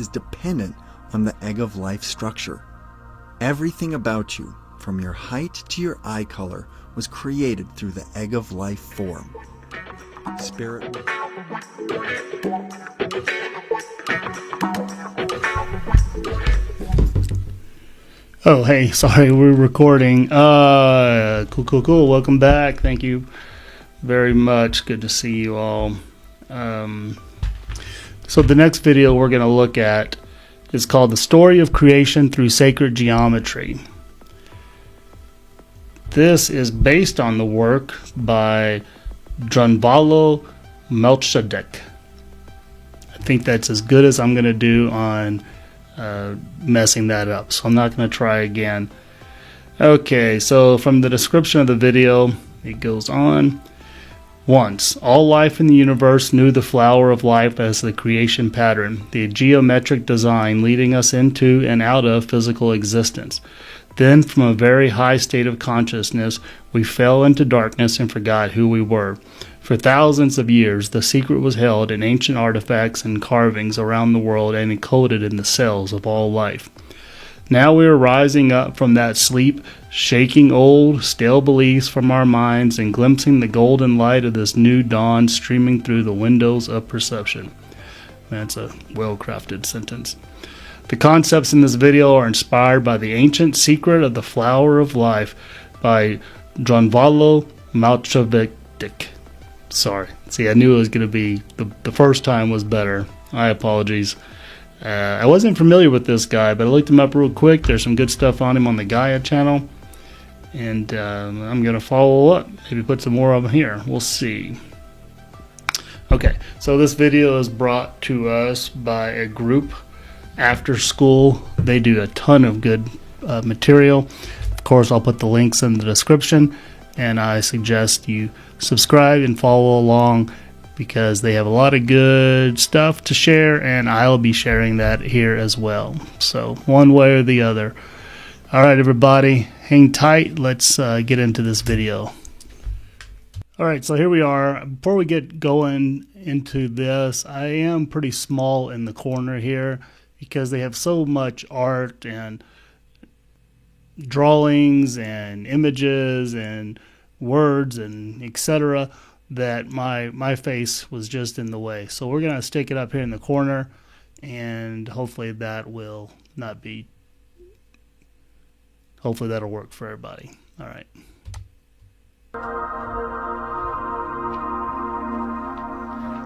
is dependent on the egg of life structure. Everything about you, from your height to your eye color, was created through the egg of life form. Spirit. Oh, hey, sorry, we're recording. Cool. Welcome back. Thank you very much. Good to see you all. So the next video we're going to look at is called The Story of Creation Through Sacred Geometry. This is based on the work by Drunvalo Melchizedek. I think that's as good as I'm going to do on messing that up, so I'm not going to try again. Okay, so from the description of the video, it goes on. Once, all life in the universe knew the flower of life as the creation pattern, the geometric design leading us into and out of physical existence. Then, from a very high state of consciousness, we fell into darkness and forgot who we were. For thousands of years, the secret was held in ancient artifacts and carvings around the world and encoded in the cells of all life. Now we are rising up from that sleep, shaking old, stale beliefs from our minds and glimpsing the golden light of this new dawn streaming through the windows of perception. That's a well-crafted sentence. The concepts in this video are inspired by the ancient secret of the flower of life by Drunvalo Melchizedek. Sorry. See, I knew it was going to be, the first time was better. My apologies. I wasn't familiar with this guy, but I looked him up real quick. There's some good stuff on him on the Gaia channel. And I'm going to follow up. Maybe put some more of them here. We'll see. Okay, so this video is brought to us by a group, After School. They do a ton of good material. Of course, I'll put the links in the description. And I suggest you subscribe and follow along because they have a lot of good stuff to share, and I'll be sharing that here as well. So one way or the other. All right, everybody, hang tight. Let's get into this video. All right, so here we are. Before we get going into this, I am pretty small in the corner here because they have so much art and drawings and images and words and etc. that my face was just in the way. So we're going to stick it up here in the corner, and hopefully that will not be, hopefully that'll work for everybody. All right.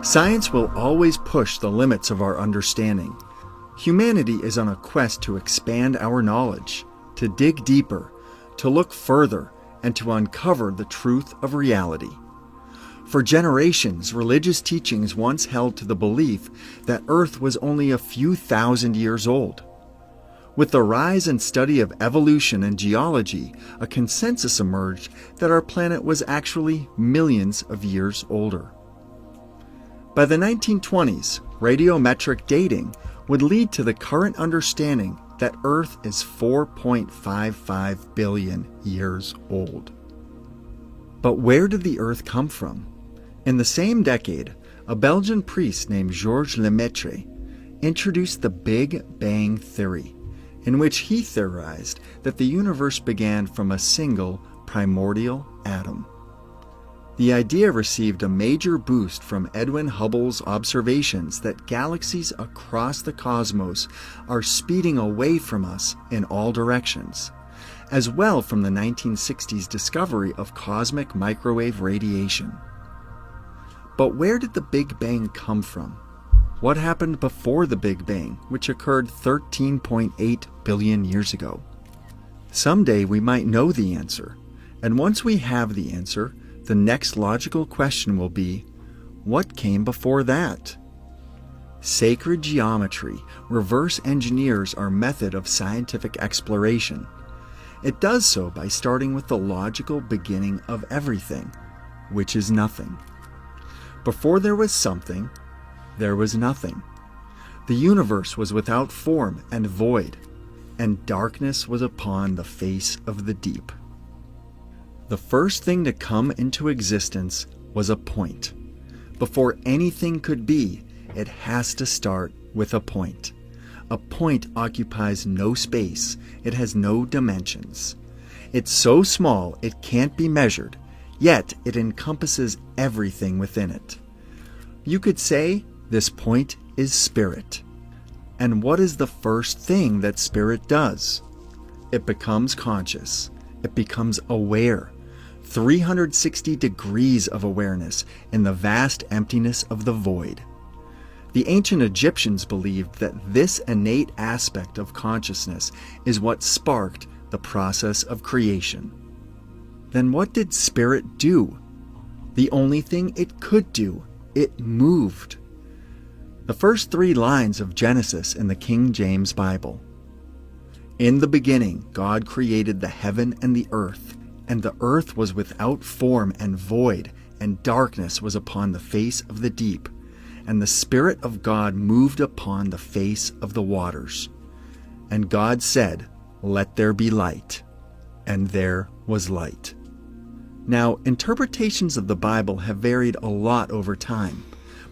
Science will always push the limits of our understanding. Humanity is on a quest to expand our knowledge, to dig deeper, to look further, and to uncover the truth of reality. For generations, religious teachings once held to the belief that Earth was only a few thousand years old. With the rise and study of evolution and geology, a consensus emerged that our planet was actually millions of years older. By the 1920s, radiometric dating would lead to the current understanding that Earth is 4.55 billion years old. But where did the Earth come from? In the same decade, a Belgian priest named Georges Lemaitre introduced the Big Bang Theory, in which he theorized that the universe began from a single primordial atom. The idea received a major boost from Edwin Hubble's observations that galaxies across the cosmos are speeding away from us in all directions, as well from the 1960s discovery of cosmic microwave radiation. But where did the Big Bang come from? What happened before the Big Bang, which occurred 13.8 billion years ago? Someday we might know the answer, and once we have the answer, the next logical question will be, what came before that? Sacred geometry reverse engineers our method of scientific exploration. It does so by starting with the logical beginning of everything, which is nothing. Before there was something, there was nothing. The universe was without form and void, and darkness was upon the face of the deep. The first thing to come into existence was a point. Before anything could be, it has to start with a point. A point occupies no space. It has no dimensions. It's so small it can't be measured, yet it encompasses everything within it. You could say this point is spirit. And what is the first thing that spirit does? It becomes conscious. It becomes aware. 360 degrees of awareness in the vast emptiness of the void. The ancient Egyptians believed that this innate aspect of consciousness is what sparked the process of creation. Then what did spirit do? The only thing it could do. It moved. The first 3 lines of Genesis in the King James Bible. In the beginning, God created the heaven and the earth, and the earth was without form and void, and darkness was upon the face of the deep, and the Spirit of God moved upon the face of the waters. And God said, "Let there be light." And there was light. Now, interpretations of the Bible have varied a lot over time,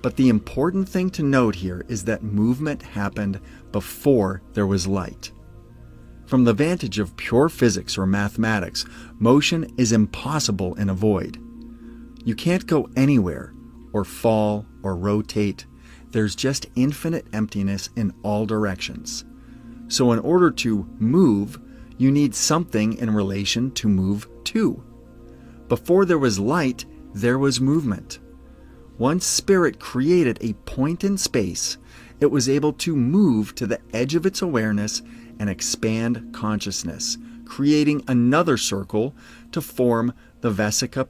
but the important thing to note here is that movement happened before there was light. From the vantage of pure physics or mathematics, motion is impossible in a void. You can't go anywhere, or fall, or rotate. There's just infinite emptiness in all directions. So in order to move, you need something in relation to move to. Before there was light, there was movement. Once spirit created a point in space, it was able to move to the edge of its awareness and expand consciousness, creating another circle to form the Vesica